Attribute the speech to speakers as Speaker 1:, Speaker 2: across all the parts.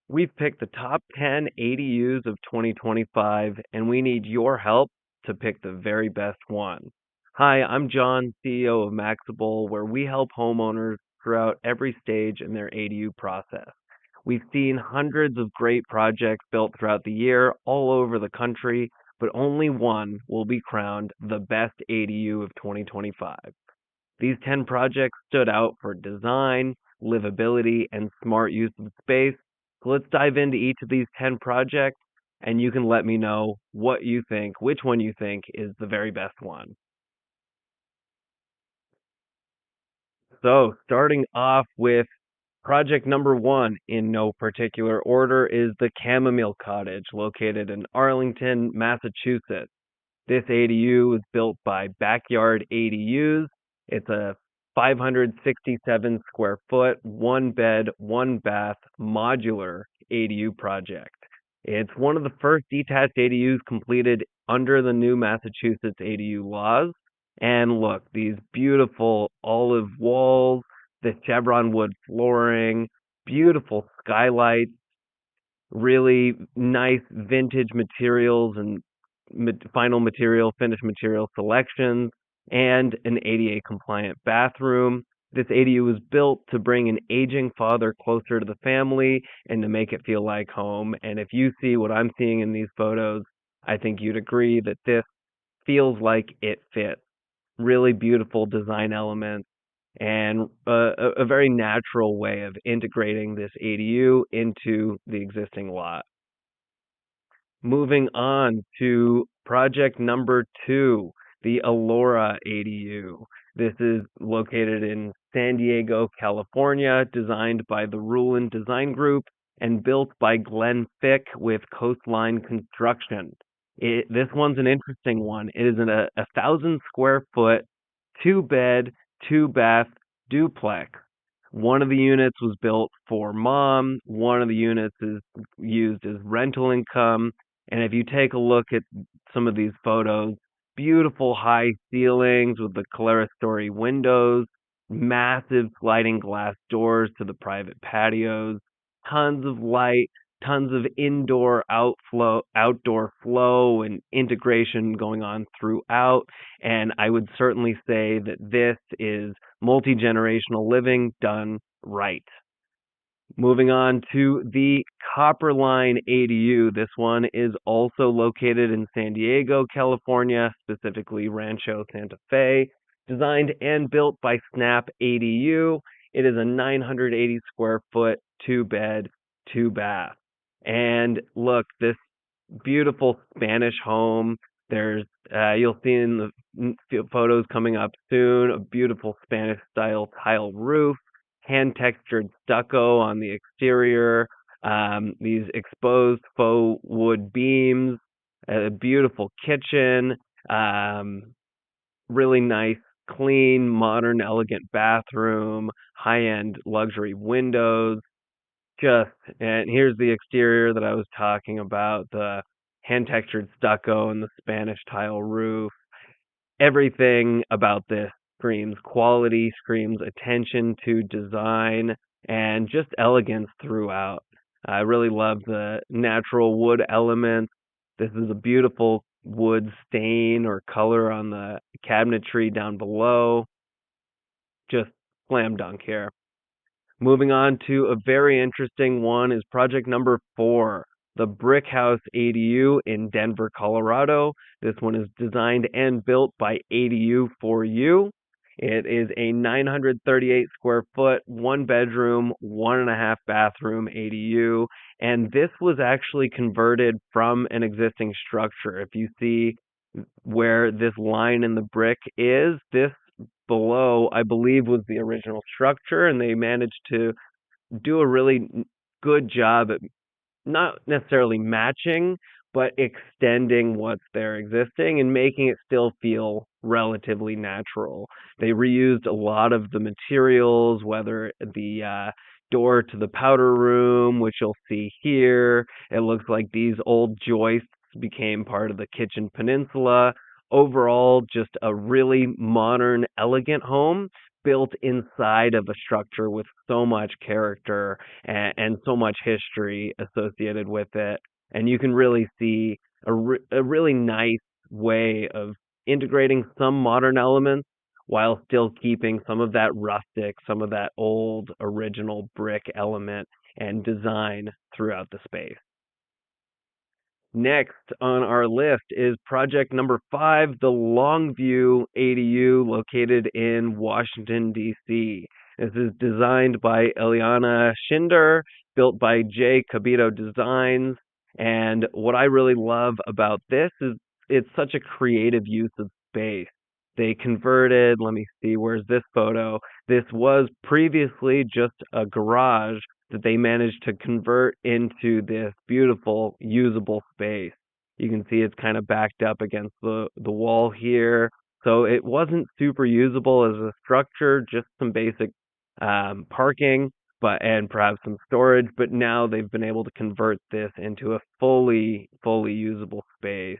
Speaker 1: We've picked the top 10 ADUs of 2025, and we need your help to pick the very best one. Hi, I'm John, CEO of Maxable, where we help homeowners throughout every stage in their ADU process. We've seen hundreds of great projects built throughout the year all over the country, but only one will be crowned the best ADU of 2025. These 10 projects stood out for design, livability, and smart use of space. So let's dive into each of these 10 projects, and you can let me know what you think, which one you think is the very best one. So, starting off with project number one in no particular order is the Chamomile Cottage, located in Arlington, Massachusetts. This ADU was built by Backyard ADUs. It's a 567 square foot, one bed, one bath, modular ADU project. It's one of the first detached ADUs completed under the new Massachusetts ADU laws. And look, these beautiful olive walls, the chevron wood flooring, beautiful skylights, really nice vintage materials and final material, finished material selections, and an ADA compliant bathroom. This ADU was built to bring an aging father closer to the family and to make it feel like home. And if you see what I'm seeing in these photos, I think you'd agree that this feels like it fits. Really beautiful design elements and a very natural way of integrating this ADU into the existing lot. Moving on to project number two, the Allora ADU. This is located in San Diego, California, designed by the Rulin Design Group and built by Glenn Fick with Coastline Construction. This one's an interesting one. It is a 1,000 square foot, two bed, two bath duplex. One of the units was built for mom. One of the units is used as rental income. And if you take a look at some of these photos, beautiful high ceilings with the clerestory windows, massive sliding glass doors to the private patios, tons of light, tons of outdoor flow and integration going on throughout. And I would certainly say that this is multi-generational living done right. Moving on to the Copperline ADU. This one is also located in San Diego, California, specifically Rancho Santa Fe. Designed and built by Snap ADU. It is a 980 square foot, two bed, two bath. And look, this beautiful Spanish home. There's you'll see in the photos coming up soon a beautiful Spanish style tile roof, hand textured stucco on the exterior, these exposed faux wood beams, a beautiful kitchen, really nice, clean, modern, elegant bathroom, high end luxury windows. And here's the exterior that I was talking about, the hand textured stucco and the Spanish tile roof. Everything about this screams quality, screams attention to design, and just elegance throughout. I really love the natural wood elements. This is a beautiful wood stain or color on the cabinetry down below. Just slam dunk here. Moving on to a very interesting one is project number four, the Brick House ADU in Denver, Colorado. This one is designed and built by ADU for You. It is a 938 square foot, one bedroom, one and a half bathroom ADU. And this was actually converted from an existing structure. If you see where this line in the brick is, this below, I believe, was the original structure, and they managed to do a really good job at not necessarily matching, but extending what's there existing and making it still feel relatively natural. They reused a lot of the materials, whether the door to the powder room, which you'll see here. It looks like these old joists became part of the kitchen peninsula. Overall, just a really modern, elegant home built inside of a structure with so much character and so much history associated with it. And you can really see a really nice way of integrating some modern elements while still keeping some of that rustic, some of that old original brick element and design throughout the space. Next on our list is project number 5, the Longview ADU located in Washington, D.C. This is designed by Eliana Schinder, built by J. Cabito Designs. And what I really love about this is it's such a creative use of space. They converted, let me see, where's this photo? This was previously just a garage that they managed to convert into this beautiful, usable space. You can see it's kind of backed up against the wall here. So it wasn't super usable as a structure, just some basic parking, and perhaps some storage. But now they've been able to convert this into a fully usable space.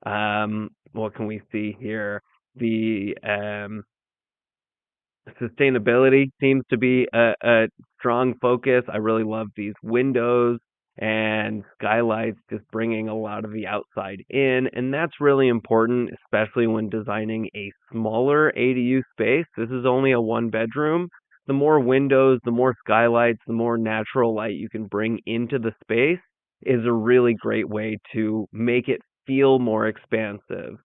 Speaker 1: What can we see here? The sustainability seems to be a strong focus. I really love these windows and skylights, just bringing a lot of the outside in. And that's really important, especially when designing a smaller ADU space. This is only a 1-bedroom. The more windows, the more skylights, the more natural light you can bring into the space is a really great way to make it feel more expansive.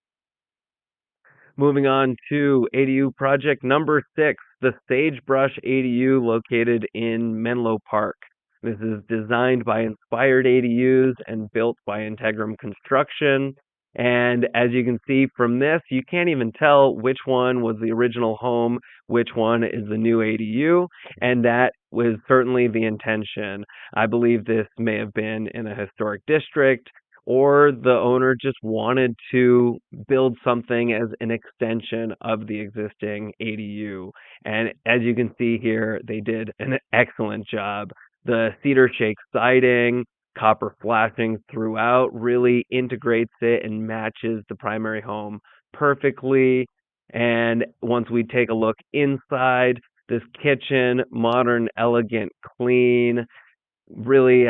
Speaker 1: Moving on to ADU project number 6, the Sagebrush ADU located in Menlo Park. This is designed by Inspired ADUs and built by Integrum Construction. And as you can see from this, you can't even tell which one was the original home, which one is the new ADU, and that was certainly the intention. I believe this may have been in a historic district, or the owner just wanted to build something as an extension of the existing ADU. And as you can see here, they did an excellent job. The cedar shake siding, copper flashing throughout really integrates it and matches the primary home perfectly. And once we take a look inside, this kitchen, modern, elegant, clean, really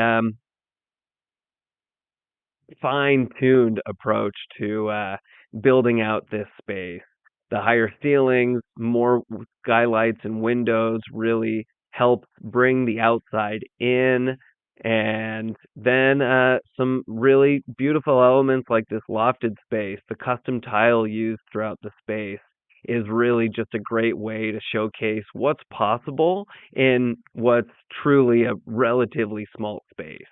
Speaker 1: fine-tuned approach to building out this space. The higher ceilings, more skylights and windows really help bring the outside in. And then some really beautiful elements like this lofted space, the custom tile used throughout the space is really just a great way to showcase what's possible in what's truly a relatively small space.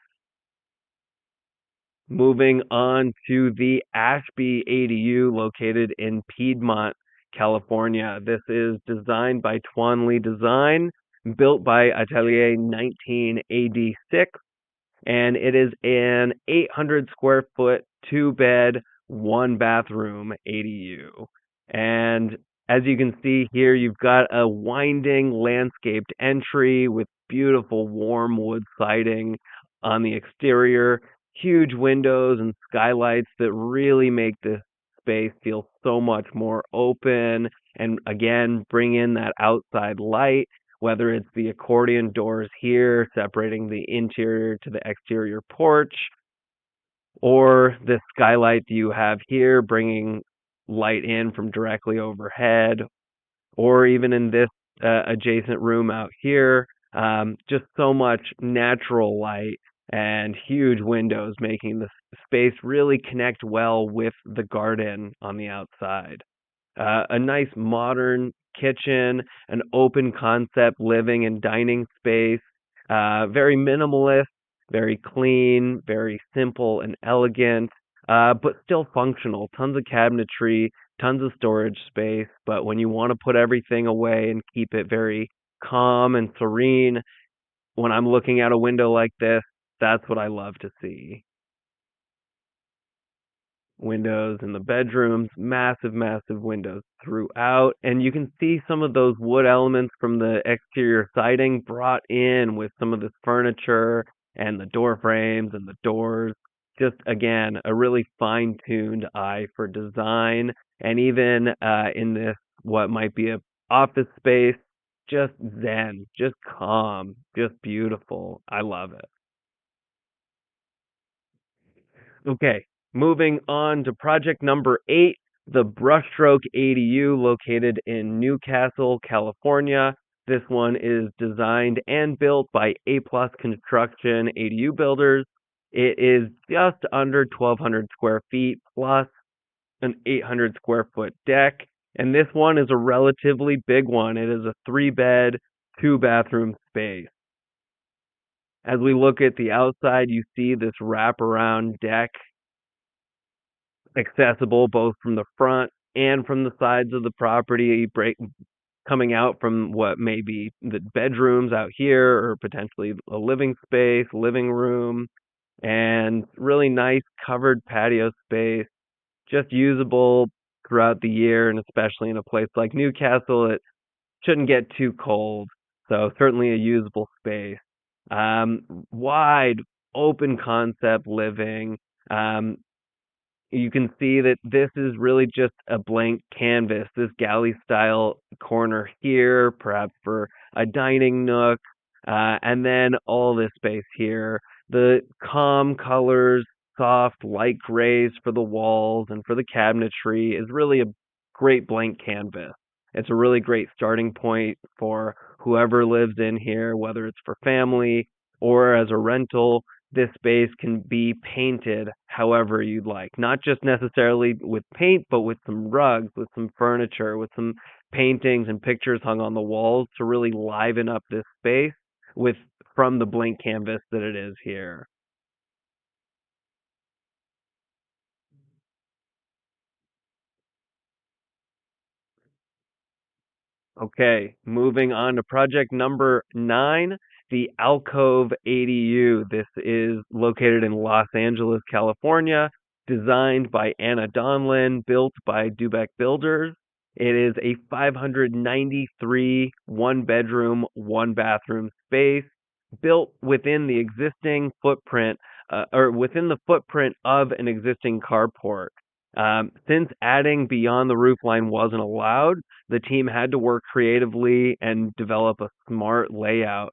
Speaker 1: Moving on to the Ashby ADU located in Piedmont, California. This is designed by Tuan Lee Design, built by Atelier 1986, and it is an 800 square foot, 2-bed, 1-bathroom ADU. And as you can see here, you've got a winding landscaped entry with beautiful warm wood siding on the exterior, huge windows and skylights that really make this space feel so much more open and again bring in that outside light, whether it's the accordion doors here separating the interior to the exterior porch, or the skylight you have here bringing light in from directly overhead, or even in this adjacent room out here, just so much natural light and huge windows making the space really connect well with the garden on the outside. A nice modern kitchen, an open concept living and dining space, very minimalist, very clean, very simple and elegant, but still functional. Tons of cabinetry, tons of storage space. But when you want to put everything away and keep it very calm and serene, when I'm looking out a window like this, that's what I love to see. Windows in the bedrooms, massive windows throughout. And you can see some of those wood elements from the exterior siding brought in with some of this furniture and the door frames and the doors. Just, again, a really fine-tuned eye for design. And even in this, what might be a office space, just zen, just calm, just beautiful. I love it. Okay, moving on to project number 8, the Brushstroke ADU located in Newcastle, California. This one is designed and built by A Plus Construction ADU builders. It is just under 1,200 square feet plus an 800 square foot deck. And this one is a relatively big one. It is a 3-bed, 2-bathroom space. As we look at the outside, you see this wraparound deck accessible both from the front and from the sides of the property, coming out from what may be the bedrooms out here or potentially a living space, living room, and really nice covered patio space, just usable throughout the year, and especially in a place like Newcastle, it shouldn't get too cold. So certainly a usable space. Wide, open concept living. Um, you can see that this is really just a blank canvas, this galley style corner here, perhaps for a dining nook, and then all this space here. The calm colors, soft light grays for the walls and for the cabinetry is really a great blank canvas. It's a really great starting point for whoever lives in here, whether it's for family or as a rental. This space can be painted however you'd like, not just necessarily with paint, but with some rugs, with some furniture, with some paintings and pictures hung on the walls to really liven up this space with from the blank canvas that it is here. Okay, moving on to project number 9, the Alcove ADU. This is located in Los Angeles, California, designed by Anna Donlin, built by Dubeck Builders. It is a 593 one-bedroom, one-bathroom space built within the existing footprint, or within the footprint of an existing carport. Since adding beyond the roof line wasn't allowed, the team had to work creatively and develop a smart layout,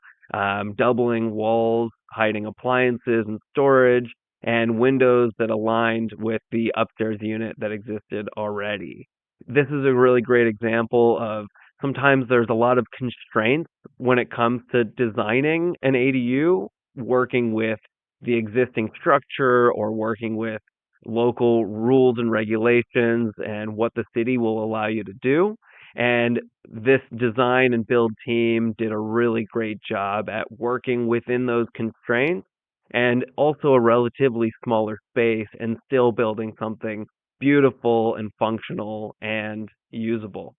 Speaker 1: doubling walls, hiding appliances and storage, and windows that aligned with the upstairs unit that existed already. This is a really great example of sometimes there's a lot of constraints when it comes to designing an ADU, working with the existing structure or working with local rules and regulations and what the city will allow you to do. And this design and build team did a really great job at working within those constraints and also a relatively smaller space and still building something beautiful and functional and usable.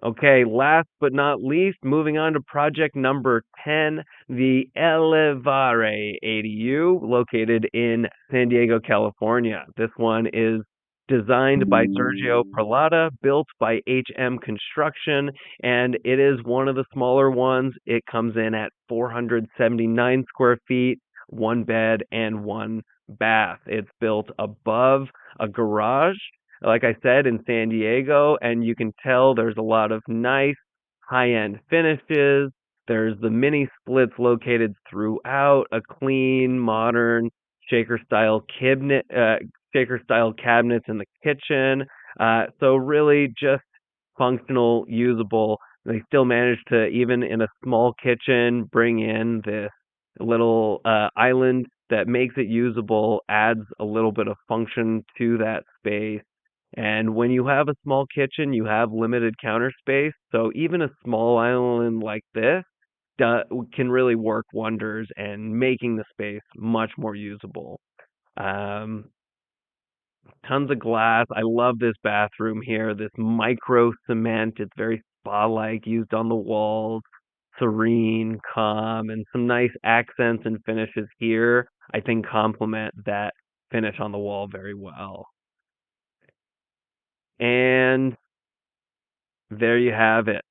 Speaker 1: Okay, last but not least, moving on to project number 10, the Elevare ADU, located in San Diego, California. This one is designed by Sergio Perlata, built by HM Construction, and it is one of the smaller ones. It comes in at 479 square feet, one bed and one bath. It's built above a garage, like I said, in San Diego, and you can tell there's a lot of nice high-end finishes. There's the mini splits located throughout, a clean, modern shaker style cabinets in the kitchen. So really just functional, usable. They still managed to, even in a small kitchen, bring in this little island that makes it usable, adds a little bit of function to that space. And when you have a small kitchen, you have limited counter space. So even a small island like this can really work wonders and making the space much more usable. Um, Tons of glass. I love this bathroom here. This micro cement. It's very spa-like, used on the walls. Serene, calm, and some nice accents and finishes here. I think complement that finish on the wall very well. And there you have it.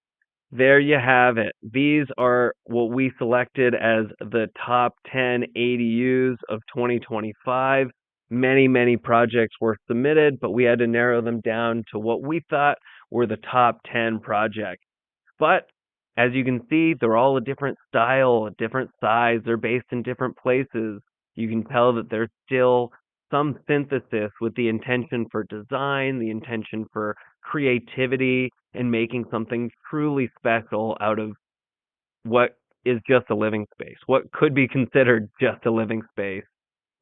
Speaker 1: There you have it. These are what we selected as the top 10 ADUs of 2025. Many projects were submitted, but we had to narrow them down to what we thought were the top 10 projects. But as you can see, they're all a different style, a different size. They're based in different places. You can tell that there's still some synthesis with the intention for design, the intention for creativity, and making something truly special out of what is just a living space, what could be considered just a living space.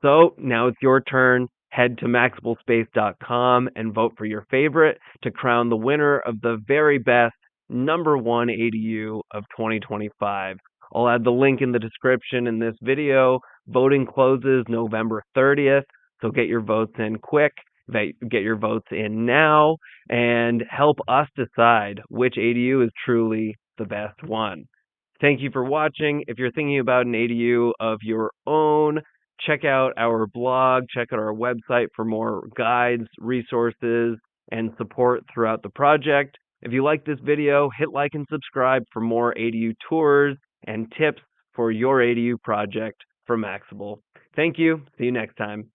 Speaker 1: So now it's your turn. Head to maximalespace.com and vote for your favorite to crown the winner of the very best #1 ADU of 2025. I'll add the link in the description in this video. Voting closes November 30th, so get your votes in quick. Get your votes in now and help us decide which ADU is truly the best one. Thank you for watching. If you're thinking about an ADU of your own, check out our blog, check out our website for more guides, resources, and support throughout the project. If you like this video, hit like and subscribe for more ADU tours and tips for your ADU project from Maxable. Thank you. See you next time.